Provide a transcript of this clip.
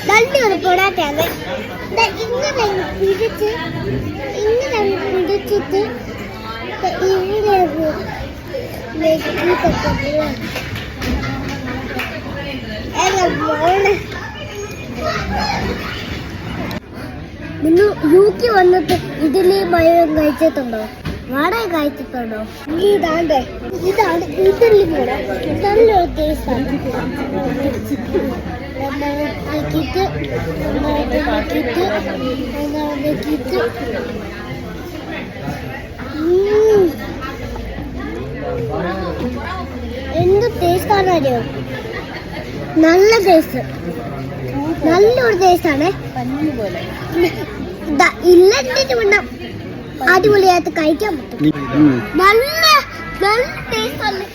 നല്ലൊരു പൊടാറ്റാണ്. ഇങ്ങനെ പിടിച്ചിട്ട് ഇവിടെ നിങ്ങൾ UK വന്നിട്ട് ഇഡലി മയം കഴിച്ചിട്ടുണ്ടോ? വാടക കഴിച്ചിട്ടുണ്ടോ? ഇതാണ് ഇഡലി കൂടെ നല്ലൊരു ടേസ്റ്റാണ്. എന്ത് ടേസ്റ്റാണ് അറിയോ? നല്ല ടേസ്റ്റ്, നല്ലൊരു ടേസ്റ്റാണ്. ഇല്ലെന്നിട്ട് വേണം അടിപൊളിയായിട്ട് കഴിക്കാൻ പറ്റും. നല്ല നല്ല ടേസ്റ്റാണ്.